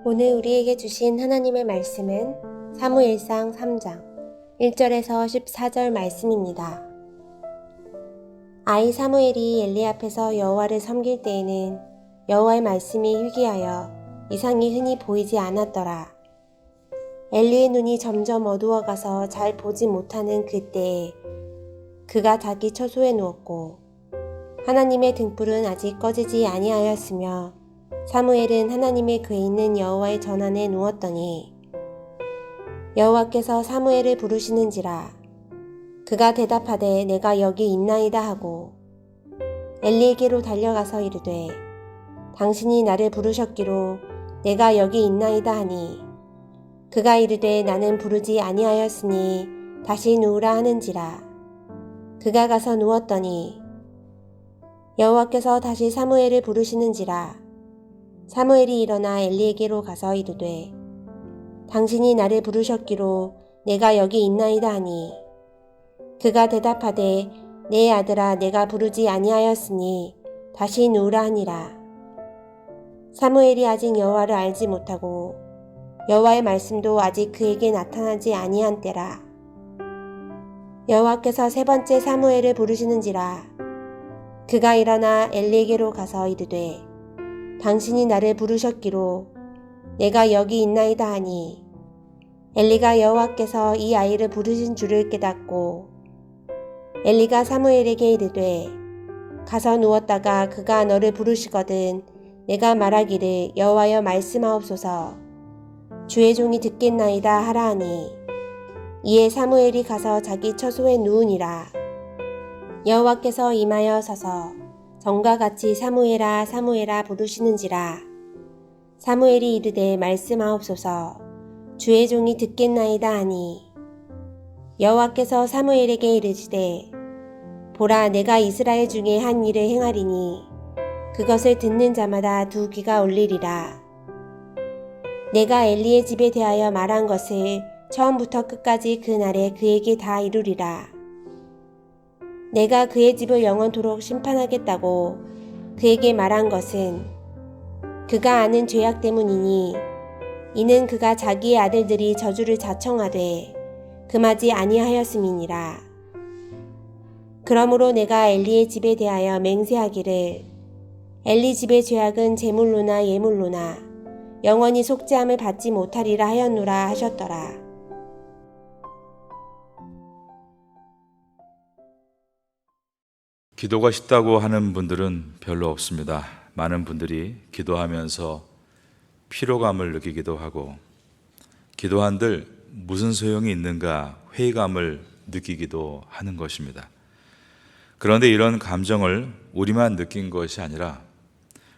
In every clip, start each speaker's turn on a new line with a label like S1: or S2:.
S1: 오늘 우리에게 주신 하나님의 말씀은 사무엘상 3장 1절에서 14절 말씀입니다. 아이 사무엘이 엘리 앞에서 여호와를 섬길 때에는 여호와의 말씀이 희귀하여 이상이 흔히 보이지 않았더라. 엘리의 눈이 점점 어두워가서 잘 보지 못하는 그때에 그가 자기 처소에 누웠고 하나님의 등불은 아직 꺼지지 아니하였으며 사무엘은 하나님의 궤에 있는 여호와의 전안에 누웠더니 여호와께서 사무엘을 부르시는지라. 그가 대답하되 내가 여기 있나이다 하고 엘리에게로 달려가서 이르되 당신이 나를 부르셨기로 내가 여기 있나이다 하니 그가 이르되 나는 부르지 아니하였으니 다시 누우라 하는지라. 그가 가서 누웠더니 여호와께서 다시 사무엘을 부르시는지라. 사무엘이 일어나 엘리에게로 가서 이르되 당신이 나를 부르셨기로 내가 여기 있나이다 하니 그가 대답하되 내 아들아 내가 부르지 아니하였으니 다시 누우라 하니라. 사무엘이 아직 여호와를 알지 못하고 여호와의 말씀도 아직 그에게 나타나지 아니한 때라. 여호와께서 세 번째 사무엘을 부르시는지라. 그가 일어나 엘리에게로 가서 이르되 당신이 나를 부르셨기로 내가 여기 있나이다 하니 엘리가 여호와께서 이 아이를 부르신 줄을 깨닫고 엘리가 사무엘에게 이르되 가서 누웠다가 그가 너를 부르시거든 내가 말하기를 여호와여 말씀하옵소서 주의 종이 듣겠나이다 하라 하니 이에 사무엘이 가서 자기 처소에 누우니라. 여호와께서 임하여 서서 전과 같이 사무엘아 사무엘아 부르시는지라. 사무엘이 이르되 말씀하옵소서 주의 종이 듣겠나이다 하니 여호와께서 사무엘에게 이르시되 보라 내가 이스라엘 중에 한 일을 행하리니 그것을 듣는 자마다 두 귀가 울리리라. 내가 엘리의 집에 대하여 말한 것을 처음부터 끝까지 그날에 그에게 다 이루리라. 내가 그의 집을 영원토록 심판하겠다고 그에게 말한 것은 그가 아는 죄악 때문이니 이는 그가 자기의 아들들이 저주를 자청하되 금하지 아니하였음이니라. 그러므로 내가 엘리의 집에 대하여 맹세하기를 엘리 집의 죄악은 제물로나 예물로나 영원히 속죄함을 받지 못하리라 하였노라 하셨더라.
S2: 기도가 쉽다고 하는 분들은 별로 없습니다. 많은 분들이 기도하면서 피로감을 느끼기도 하고 기도한들 무슨 소용이 있는가 회의감을 느끼기도 하는 것입니다. 그런데 이런 감정을 우리만 느낀 것이 아니라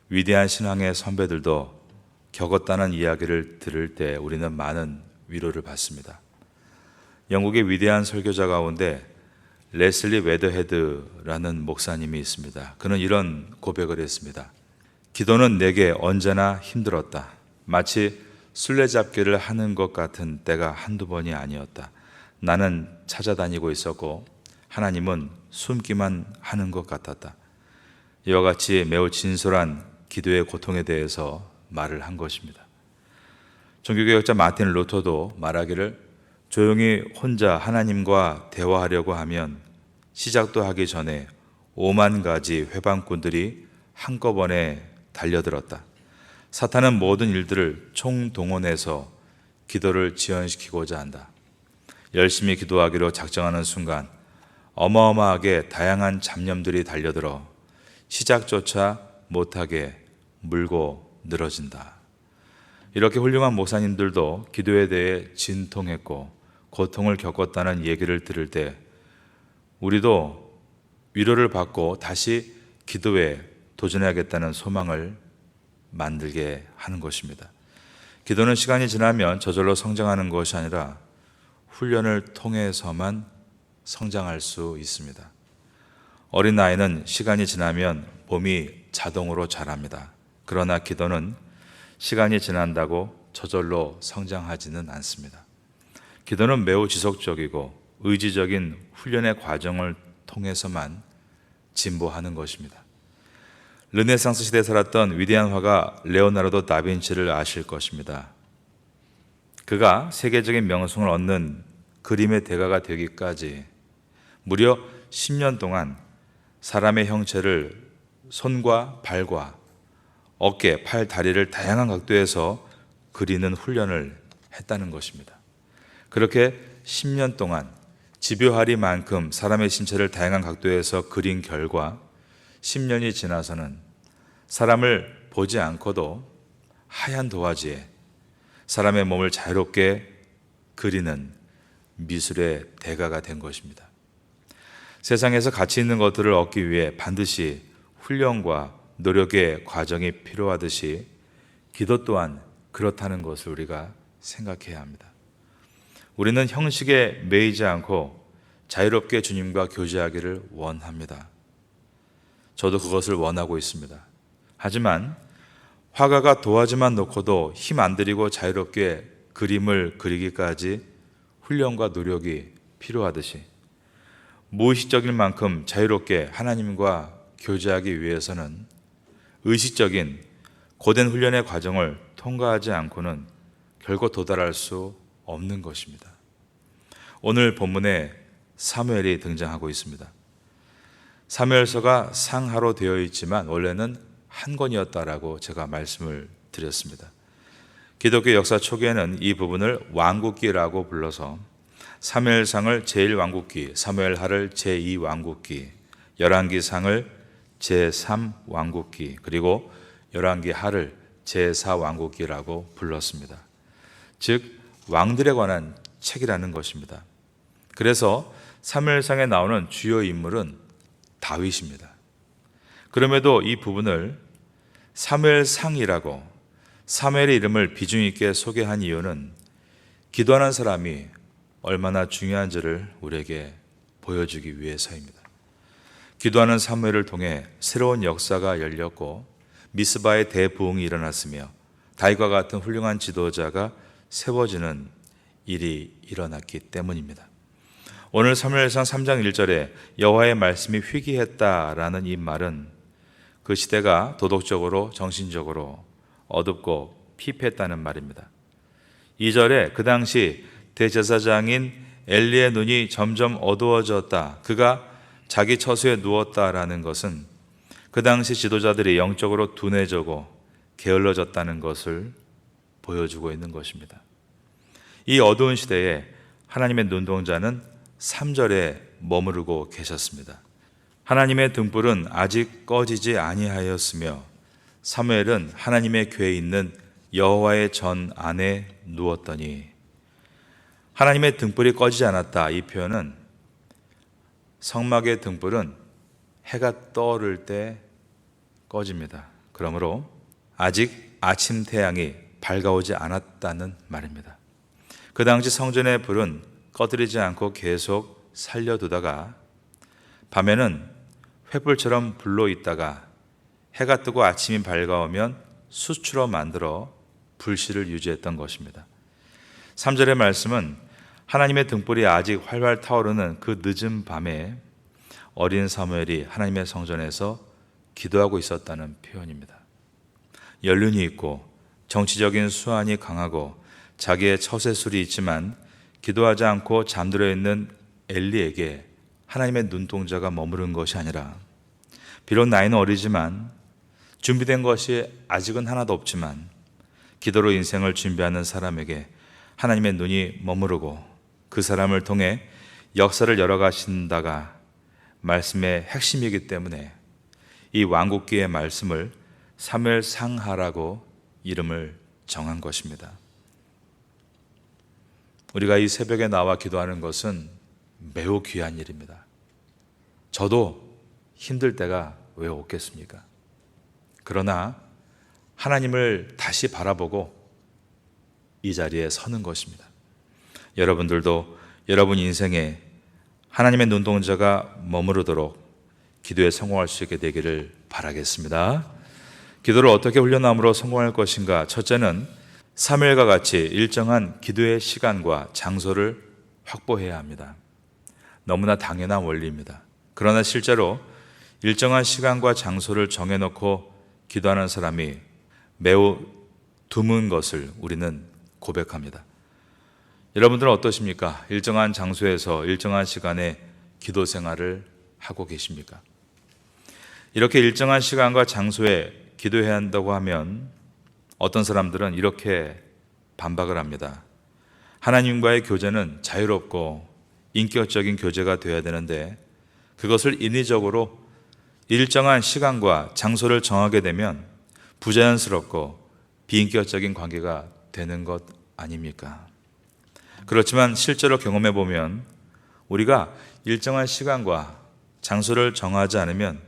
S2: 위대한 신앙의 선배들도 겪었다는 이야기를 들을 때 우리는 많은 위로를 받습니다. 영국의 위대한 설교자 가운데 레슬리 웨더헤드라는 목사님이 있습니다. 그는 이런 고백을 했습니다. 기도는 내게 언제나 힘들었다. 마치 술래잡기를 하는 것 같은 때가 한두 번이 아니었다. 나는 찾아다니고 있었고 하나님은 숨기만 하는 것 같았다. 이와 같이 매우 진솔한 기도의 고통에 대해서 말을 한 것입니다. 종교개혁자 마틴 루터도 말하기를 조용히 혼자 하나님과 대화하려고 하면 시작도 하기 전에 5만 가지 회방꾼들이 한꺼번에 달려들었다. 사탄은 모든 일들을 총동원해서 기도를 지연시키고자 한다. 열심히 기도하기로 작정하는 순간 어마어마하게 다양한 잡념들이 달려들어 시작조차 못하게 물고 늘어진다. 이렇게 훌륭한 목사님들도 기도에 대해 진통했고 고통을 겪었다는 얘기를 들을 때 우리도 위로를 받고 다시 기도에 도전해야겠다는 소망을 만들게 하는 것입니다. 기도는 시간이 지나면 저절로 성장하는 것이 아니라 훈련을 통해서만 성장할 수 있습니다. 어린 아이는 시간이 지나면 몸이 자동으로 자랍니다. 그러나 기도는 시간이 지난다고 저절로 성장하지는 않습니다. 기도는 매우 지속적이고 의지적인 훈련의 과정을 통해서만 진보하는 것입니다. 르네상스 시대에 살았던 위대한 화가 레오나르도 다빈치를 아실 것입니다. 그가 세계적인 명성을 얻는 그림의 대가가 되기까지 무려 10년 동안 사람의 형체를 손과 발과 어깨, 팔, 다리를 다양한 각도에서 그리는 훈련을 했다는 것입니다. 그렇게 10년 동안 집요하리만큼 사람의 신체를 다양한 각도에서 그린 결과 10년이 지나서는 사람을 보지 않고도 하얀 도화지에 사람의 몸을 자유롭게 그리는 미술의 대가가 된 것입니다. 세상에서 가치 있는 것들을 얻기 위해 반드시 훈련과 노력의 과정이 필요하듯이 기도 또한 그렇다는 것을 우리가 생각해야 합니다. 우리는 형식에 매이지 않고 자유롭게 주님과 교제하기를 원합니다. 저도 그것을 원하고 있습니다. 하지만 화가가 도화지만 놓고도 힘 안 들이고 자유롭게 그림을 그리기까지 훈련과 노력이 필요하듯이 무의식적인 만큼 자유롭게 하나님과 교제하기 위해서는 의식적인 고된 훈련의 과정을 통과하지 않고는 결코 도달할 수 없는 것입니다. 오늘 본문에 사무엘이 등장하고 있습니다. 사무엘서가 상하로 되어 있지만 원래는 한 권이었다라고 제가 말씀을 드렸습니다. 기독교 역사 초기에는 이 부분을 왕국기라고 불러서 사무엘상을 제1왕국기, 사무엘하를 제2왕국기, 열왕기상을 제3왕국기, 그리고 열왕기하를 제4왕국기라고 불렀습니다. 즉 왕들에 관한 책이라는 것입니다. 그래서 사무엘상에 나오는 주요 인물은 다윗입니다. 그럼에도 이 부분을 사무엘상이라고 사무엘의 이름을 비중 있게 소개한 이유는 기도하는 사람이 얼마나 중요한지를 우리에게 보여주기 위해서입니다. 기도하는 사무엘을 통해 새로운 역사가 열렸고 미스바의 대부흥이 일어났으며 다윗과 같은 훌륭한 지도자가 세워지는 일이 일어났기 때문입니다. 오늘 사무엘상 3장 1절에 여호와의 말씀이 희귀했다라는 이 말은 그 시대가 도덕적으로 정신적으로 어둡고 피폐했다는 말입니다. 2절에 그 당시 대제사장인 엘리의 눈이 점점 어두워졌다. 그가 자기 처소에 누웠다라는 것은 그 당시 지도자들이 영적으로 둔해지고 게을러졌다는 것을 보여주고 있는 것입니다. 이 어두운 시대에 하나님의 눈동자는 3절에 머무르고 계셨습니다. 하나님의 등불은 아직 꺼지지 아니하였으며 사무엘은 하나님의 궤에 있는 여호와의 전 안에 누웠더니 하나님의 등불이 꺼지지 않았다. 이 표현은 성막의 등불은 해가 떠오를 때 꺼집니다. 그러므로 아직 아침 태양이 밝아오지 않았다는 말입니다. 그 당시 성전의 불은 꺼뜨리지 않고 계속 살려두다가 밤에는 횃불처럼 불러 있다가 해가 뜨고 아침이 밝아오면 수추로 만들어 불씨를 유지했던 것입니다. 3절의 말씀은 하나님의 등불이 아직 활활 타오르는 그 늦은 밤에 어린 사무엘이 하나님의 성전에서 기도하고 있었다는 표현입니다. 연륜이 있고 정치적인 수완이 강하고 자기의 처세술이 있지만 기도하지 않고 잠들어 있는 엘리에게 하나님의 눈동자가 머무른 것이 아니라 비록 나이는 어리지만 준비된 것이 아직은 하나도 없지만 기도로 인생을 준비하는 사람에게 하나님의 눈이 머무르고 그 사람을 통해 역사를 열어가신다가 말씀의 핵심이기 때문에 이 왕국기의 말씀을 사무엘상하라고 이름을 정한 것입니다. 우리가 이 새벽에 나와 기도하는 것은 매우 귀한 일입니다. 저도 힘들 때가 왜 없겠습니까? 그러나 하나님을 다시 바라보고 이 자리에 서는 것입니다. 여러분들도 여러분 인생에 하나님의 눈동자가 머무르도록 기도에 성공할 수 있게 되기를 바라겠습니다. 기도를 어떻게 훈련함으로 성공할 것인가? 첫째는 사무엘과 같이 일정한 기도의 시간과 장소를 확보해야 합니다. 너무나 당연한 원리입니다. 그러나 실제로 일정한 시간과 장소를 정해놓고 기도하는 사람이 매우 드문 것을 우리는 고백합니다. 여러분들은 어떠십니까? 일정한 장소에서 일정한 시간에 기도 생활을 하고 계십니까? 이렇게 일정한 시간과 장소에 기도해야 한다고 하면 어떤 사람들은 이렇게 반박을 합니다. 하나님과의 교제는 자유롭고 인격적인 교제가 되어야 되는데 그것을 인위적으로 일정한 시간과 장소를 정하게 되면 부자연스럽고 비인격적인 관계가 되는 것 아닙니까? 그렇지만 실제로 경험해 보면 우리가 일정한 시간과 장소를 정하지 않으면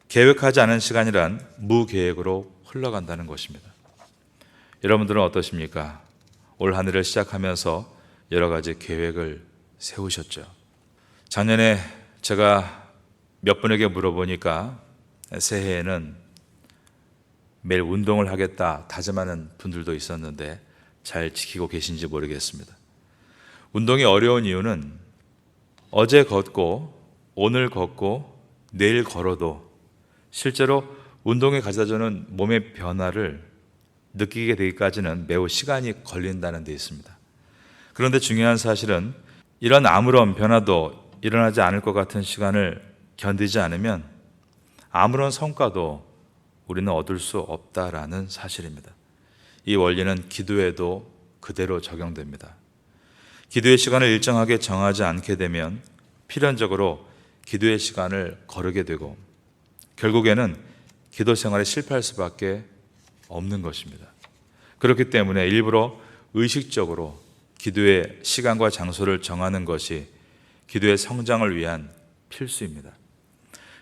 S2: 계획하지 않은 시간이란 무계획으로 흘러간다는 것입니다. 여러분들은 어떠십니까? 올 한 해를 시작하면서 여러 가지 계획을 세우셨죠. 작년에 제가 몇 분에게 물어보니까 새해에는 매일 운동을 하겠다 다짐하는 분들도 있었는데 잘 지키고 계신지 모르겠습니다. 운동이 어려운 이유는 어제 걷고 오늘 걷고 내일 걸어도 실제로 운동이 가져다주는 몸의 변화를 느끼게 되기까지는 매우 시간이 걸린다는 데 있습니다. 그런데 중요한 사실은 이런 아무런 변화도 일어나지 않을 것 같은 시간을 견디지 않으면 아무런 성과도 우리는 얻을 수 없다라는 사실입니다. 이 원리는 기도에도 그대로 적용됩니다. 기도의 시간을 일정하게 정하지 않게 되면 필연적으로 기도의 시간을 거르게 되고 결국에는 기도 생활에 실패할 수밖에 없는 것입니다. 그렇기 때문에 일부러 의식적으로 기도의 시간과 장소를 정하는 것이 기도의 성장을 위한 필수입니다.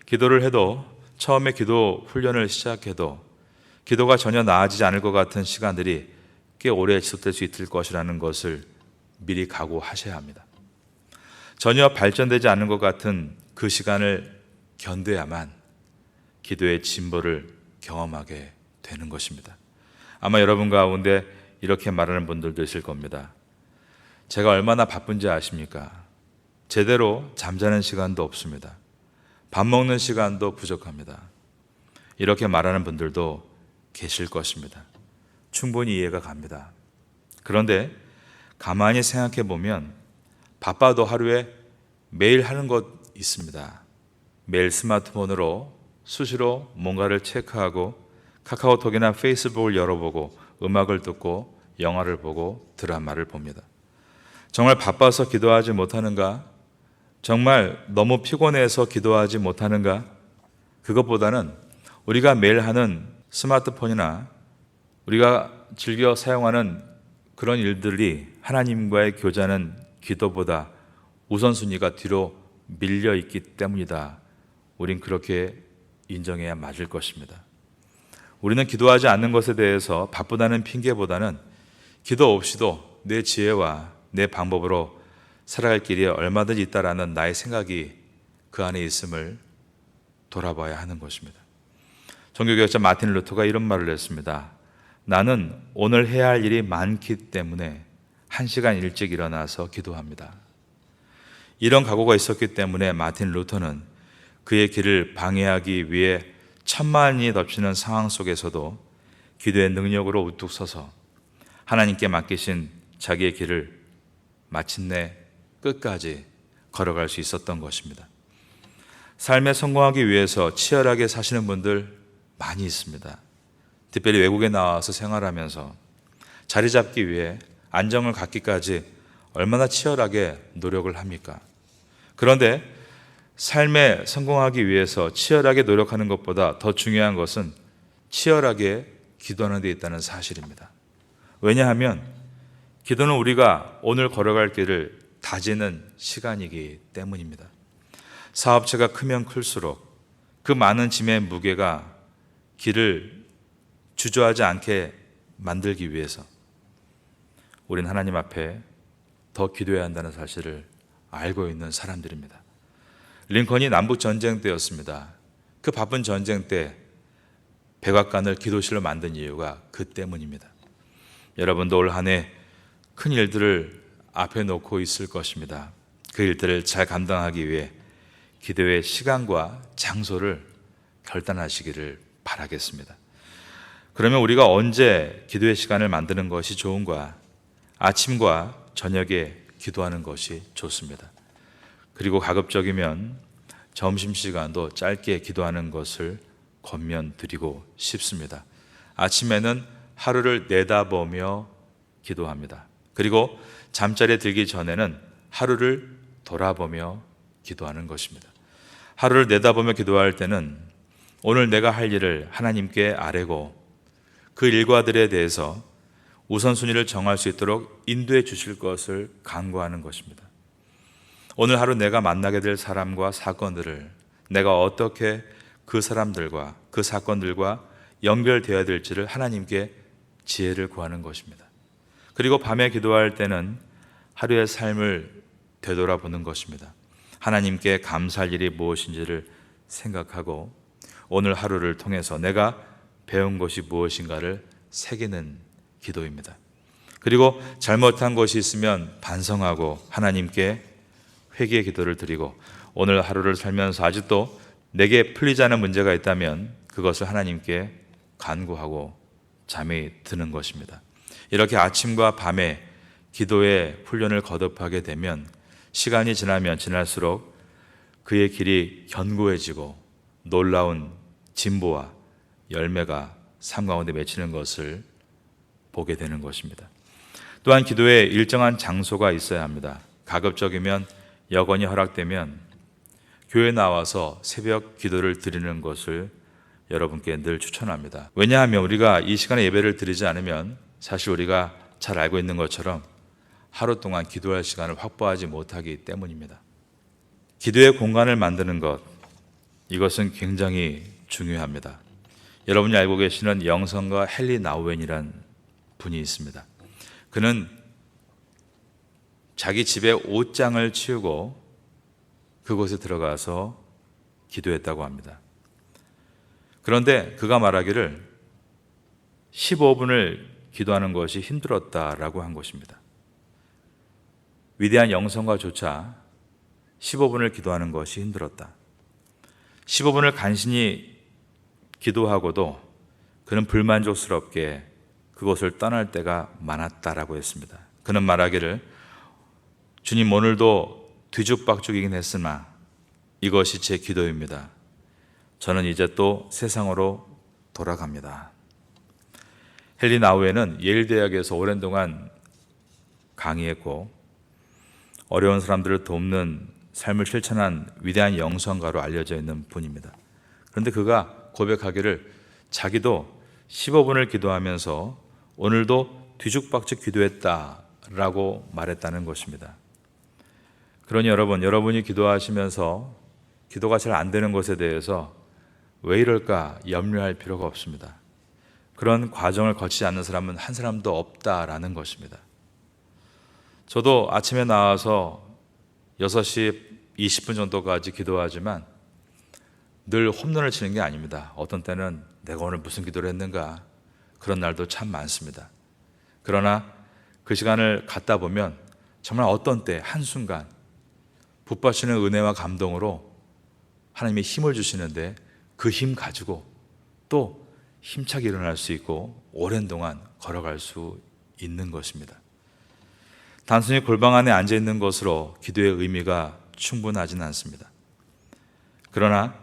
S2: 기도를 해도 처음에 기도 훈련을 시작해도 기도가 전혀 나아지지 않을 것 같은 시간들이 꽤 오래 지속될 수 있을 것이라는 것을 미리 각오하셔야 합니다. 전혀 발전되지 않는 것 같은 그 시간을 견뎌야만 기도의 진보를 경험하게 되는 것입니다. 아마 여러분 가운데 이렇게 말하는 분들도 있을 겁니다. 제가 얼마나 바쁜지 아십니까? 제대로 잠자는 시간도 없습니다. 밥 먹는 시간도 부족합니다. 이렇게 말하는 분들도 계실 것입니다. 충분히 이해가 갑니다. 그런데 가만히 생각해 보면 바빠도 하루에 매일 하는 것 있습니다. 매일 스마트폰으로 수시로 뭔가를 체크하고 카카오톡이나 페이스북을 열어보고 음악을 듣고 영화를 보고 드라마를 봅니다. 정말 바빠서 기도하지 못하는가? 정말 너무 피곤해서 기도하지 못하는가? 그것보다는 우리가 매일 하는 스마트폰이나 우리가 즐겨 사용하는 그런 일들이 하나님과의 교제하는 기도보다 우선순위가 뒤로 밀려 있기 때문이다. 우린 그렇게 인정해야 맞을 것입니다. 우리는 기도하지 않는 것에 대해서 바쁘다는 핑계보다는 기도 없이도 내 지혜와 내 방법으로 살아갈 길이 얼마든지 있다라는 나의 생각이 그 안에 있음을 돌아봐야 하는 것입니다. 종교개혁자 마틴 루터가 이런 말을 했습니다. 나는 오늘 해야 할 일이 많기 때문에 1시간 일찍 일어나서 기도합니다. 이런 각오가 있었기 때문에 마틴 루터는 그의 길을 방해하기 위해 천만이 덮치는 상황 속에서도 기도의 능력으로 우뚝 서서 하나님께 맡기신 자기의 길을 마침내 끝까지 걸어갈 수 있었던 것입니다. 삶에 성공하기 위해서 치열하게 사시는 분들 많이 있습니다. 특별히 외국에 나와서 생활하면서 자리 잡기 위해 안정을 갖기까지 얼마나 치열하게 노력을 합니까? 그런데 삶에 성공하기 위해서 치열하게 노력하는 것보다 더 중요한 것은 치열하게 기도하는 데 있다는 사실입니다. 왜냐하면 기도는 우리가 오늘 걸어갈 길을 다지는 시간이기 때문입니다. 사업체가 크면 클수록 그 많은 짐의 무게가 길을 주저하지 않게 만들기 위해서 우린 하나님 앞에 더 기도해야 한다는 사실을 알고 있는 사람들입니다. 링컨이 남북전쟁 때였습니다. 그 바쁜 전쟁 때 백악관을 기도실로 만든 이유가 그 때문입니다. 여러분도 올 한 해 큰 일들을 앞에 놓고 있을 것입니다. 그 일들을 잘 감당하기 위해 기도의 시간과 장소를 결단하시기를 바라겠습니다. 그러면 우리가 언제 기도의 시간을 만드는 것이 좋은가? 아침과 저녁에 기도하는 것이 좋습니다. 그리고 가급적이면 점심시간도 짧게 기도하는 것을 권면드리고 싶습니다. 아침에는 하루를 내다보며 기도합니다. 그리고 잠자리에 들기 전에는 하루를 돌아보며 기도하는 것입니다. 하루를 내다보며 기도할 때는 오늘 내가 할 일을 하나님께 아뢰고 그 일과들에 대해서 우선순위를 정할 수 있도록 인도해 주실 것을 간구하는 것입니다. 오늘 하루 내가 만나게 될 사람과 사건들을 내가 어떻게 그 사람들과 그 사건들과 연결되어야 될지를 하나님께 지혜를 구하는 것입니다. 그리고 밤에 기도할 때는 하루의 삶을 되돌아보는 것입니다. 하나님께 감사할 일이 무엇인지를 생각하고 오늘 하루를 통해서 내가 배운 것이 무엇인가를 새기는 기도입니다. 그리고 잘못한 것이 있으면 반성하고 하나님께 회개의 기도를 드리고 오늘 하루를 살면서 아직도 내게 풀리지 않은 문제가 있다면 그것을 하나님께 간구하고 잠이 드는 것입니다. 이렇게 아침과 밤에 기도의 훈련을 거듭하게 되면 시간이 지나면 지날수록 그의 길이 견고해지고 놀라운 진보와 열매가 삶 가운데 맺히는 것을 보게 되는 것입니다. 또한 기도에 일정한 장소가 있어야 합니다. 가급적이면 여건이 허락되면 교회에 나와서 새벽 기도를 드리는 것을 여러분께 늘 추천합니다. 왜냐하면 우리가 이 시간에 예배를 드리지 않으면 사실 우리가 잘 알고 있는 것처럼 하루 동안 기도할 시간을 확보하지 못하기 때문입니다. 기도의 공간을 만드는 것, 이것은 굉장히 중요합니다. 여러분이 알고 계시는 영성가 헨리 나우엔이란 분이 있습니다. 그는 자기 집에 옷장을 치우고 그곳에 들어가서 기도했다고 합니다. 그런데 그가 말하기를 15분을 기도하는 것이 힘들었다라고 한 것입니다. 위대한 영성가조차 15분을 기도하는 것이 힘들었다. 15분을 간신히 기도하고도 그는 불만족스럽게 그곳을 떠날 때가 많았다라고 했습니다. 그는 말하기를 주님 오늘도 뒤죽박죽이긴 했으나 이것이 제 기도입니다. 저는 이제 또 세상으로 돌아갑니다. 헨리 나우엔은 예일 대학에서 오랜 동안 강의했고 어려운 사람들을 돕는 삶을 실천한 위대한 영성가로 알려져 있는 분입니다. 그런데 그가 고백하기를 자기도 15분을 기도하면서 오늘도 뒤죽박죽 기도했다라고 말했다는 것입니다. 그러니 여러분이 기도하시면서 기도가 잘 안 되는 것에 대해서 왜 이럴까 염려할 필요가 없습니다. 그런 과정을 거치지 않는 사람은 한 사람도 없다라는 것입니다. 저도 아침에 나와서 6시 20분 정도까지 기도하지만 늘 홈런을 치는 게 아닙니다. 어떤 때는 내가 오늘 무슨 기도를 했는가 그런 날도 참 많습니다. 그러나 그 시간을 갖다 보면 정말 어떤 때 한순간 붓받치는 은혜와 감동으로 하나님이 힘을 주시는데 그 힘 가지고 또 힘차게 일어날 수 있고 오랜 동안 걸어갈 수 있는 것입니다. 단순히 골방 안에 앉아 있는 것으로 기도의 의미가 충분하지는 않습니다. 그러나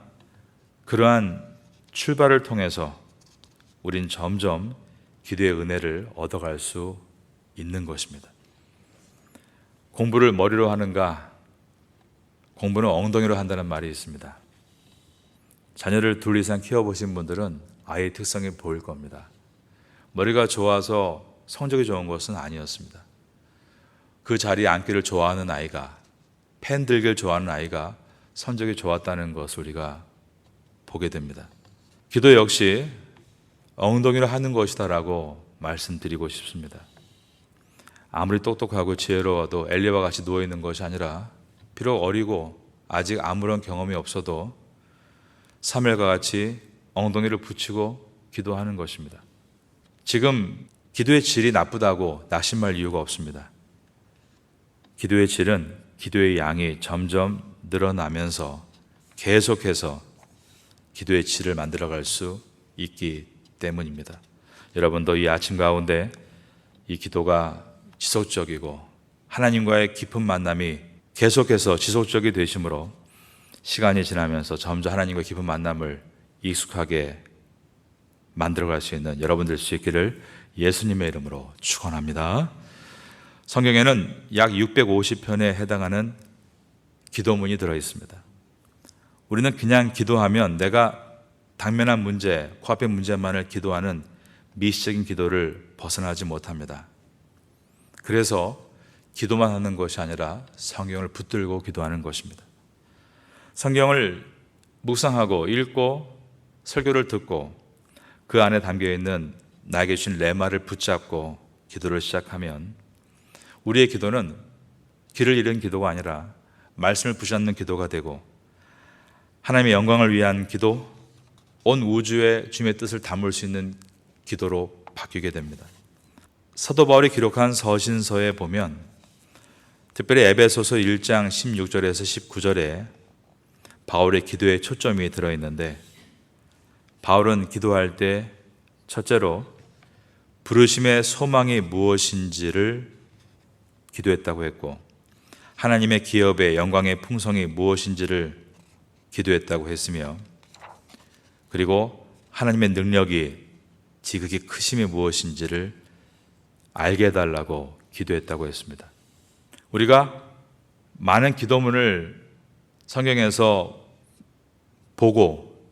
S2: 그러한 출발을 통해서 우린 점점 기도의 은혜를 얻어갈 수 있는 것입니다. 공부를 머리로 하는가? 공부는 엉덩이로 한다는 말이 있습니다. 자녀를 둘 이상 키워보신 분들은 아이의 특성이 보일 겁니다. 머리가 좋아서 성적이 좋은 것은 아니었습니다. 그 자리에 앉기를 좋아하는 아이가, 펜 들기를 좋아하는 아이가 성적이 좋았다는 것을 우리가 보게 됩니다. 기도 역시 엉덩이로 하는 것이다라고 말씀드리고 싶습니다. 아무리 똑똑하고 지혜로워도 엘리야와 같이 누워있는 것이 아니라 비록 어리고 아직 아무런 경험이 없어도 사무엘과 같이 엉덩이를 붙이고 기도하는 것입니다. 지금 기도의 질이 나쁘다고 낙심할 이유가 없습니다. 기도의 질은 기도의 양이 점점 늘어나면서 계속해서 기도의 질을 만들어갈 수 있기 때문입니다. 여러분도 이 아침 가운데 이 기도가 지속적이고 하나님과의 깊은 만남이 계속해서 지속적이 되심으로 시간이 지나면서 점점 하나님과 깊은 만남을 익숙하게 만들어갈 수 있는 여러분 될 수 있기를 예수님의 이름으로 축원합니다. 성경에는 약 650편에 해당하는 기도문이 들어 있습니다. 우리는 그냥 기도하면 내가 당면한 문제, 코앞의 문제만을 기도하는 미시적인 기도를 벗어나지 못합니다. 그래서 기도만 하는 것이 아니라 성경을 붙들고 기도하는 것입니다. 성경을 묵상하고 읽고 설교를 듣고 그 안에 담겨있는 나에게 주신 레마를 붙잡고 기도를 시작하면 우리의 기도는 길을 잃은 기도가 아니라 말씀을 붙잡는 기도가 되고 하나님의 영광을 위한 기도, 온 우주에 주님의 뜻을 담을 수 있는 기도로 바뀌게 됩니다. 사도 바울이 기록한 서신서에 보면 특별히 에베소서 1장 16절에서 19절에 바울의 기도에 초점이 들어있는데 바울은 기도할 때 첫째로 부르심의 소망이 무엇인지를 기도했다고 했고 하나님의 기업의 영광의 풍성이 무엇인지를 기도했다고 했으며 그리고 하나님의 능력이 지극히 크심이 무엇인지를 알게 해달라고 기도했다고 했습니다. 우리가 많은 기도문을 성경에서 보고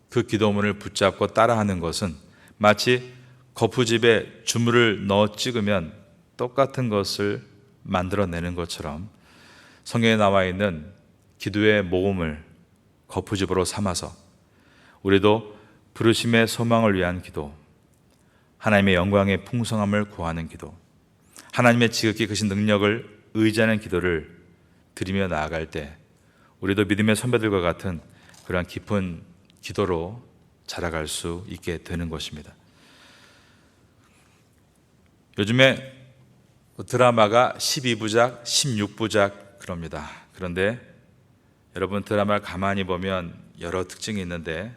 S2: 그 기도문을 붙잡고 따라하는 것은 마치 거푸집에 주물을 넣어 찍으면 똑같은 것을 만들어내는 것처럼 성경에 나와 있는 기도의 모음을 거푸집으로 삼아서 우리도 부르심의 소망을 위한 기도, 하나님의 영광의 풍성함을 구하는 기도, 하나님의 지극히 크신 능력을 의지하는 기도를 드리며 나아갈 때 우리도 믿음의 선배들과 같은 그러한 깊은 기도로 자라갈 수 있게 되는 것입니다. 요즘에 드라마가 12부작, 16부작 그럽니다. 그런데 여러분 드라마를 가만히 보면 여러 특징이 있는데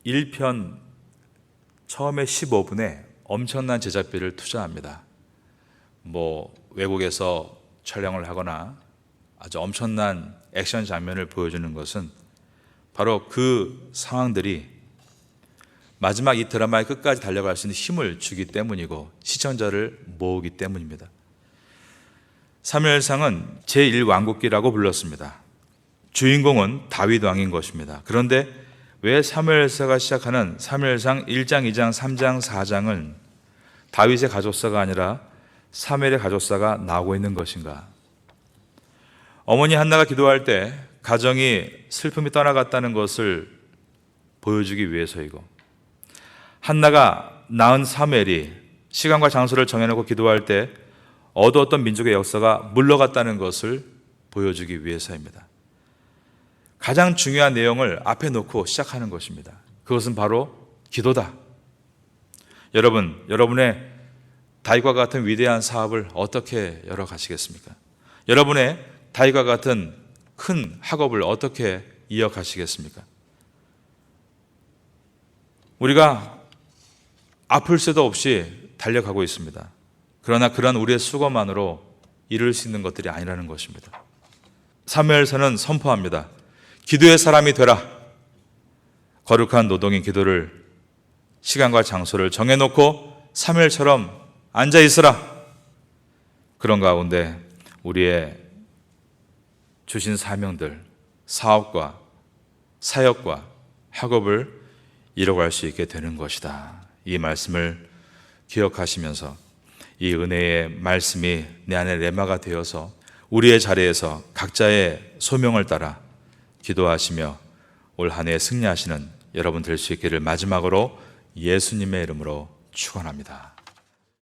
S2: 1편 처음에 15분에 엄청난 제작비를 투자합니다. 외국에서 촬영을 하거나 아주 엄청난 액션 장면을 보여주는 것은 바로 그 상황들이 마지막 이 드라마의 끝까지 달려갈 수 있는 힘을 주기 때문이고 시청자를 모으기 때문입니다. 사무엘상은 제1왕국기라고 불렀습니다. 주인공은 다윗 왕인 것입니다. 그런데 왜 사무엘사가 시작하는 사무엘상 1장, 2장, 3장, 4장은 다윗의 가족사가 아니라 사무엘의 가족사가 나오고 있는 것인가? 어머니 한나가 기도할 때 가정이 슬픔이 떠나갔다는 것을 보여주기 위해서이고 한나가 낳은 사무엘이 시간과 장소를 정해놓고 기도할 때 어두웠던 민족의 역사가 물러갔다는 것을 보여주기 위해서입니다. 가장 중요한 내용을 앞에 놓고 시작하는 것입니다. 그것은 바로 기도다. 여러분, 여러분의 다윗과 같은 위대한 사업을 어떻게 열어가시겠습니까? 여러분의 다윗과 같은 큰 학업을 어떻게 이어가시겠습니까? 우리가 아플 새도 없이 달려가고 있습니다. 그러나 그런 우리의 수고만으로 이룰 수 있는 것들이 아니라는 것입니다. 사무엘서는 선포합니다. 기도의 사람이 되라. 거룩한 노동인 기도를 시간과 장소를 정해놓고 사무엘처럼 앉아 있으라. 그런 가운데 우리의 주신 사명들, 사업과 사역과 학업을 이뤄갈 수 있게 되는 것이다. 이 말씀을 기억하시면서 이 은혜의 말씀이 내 안에 레마가 되어서 우리의 자리에서 각자의 소명을 따라 기도하시며 올 한 해 승리하시는 여러분 될 수 있기를 마지막으로 예수님의 이름으로 축원합니다.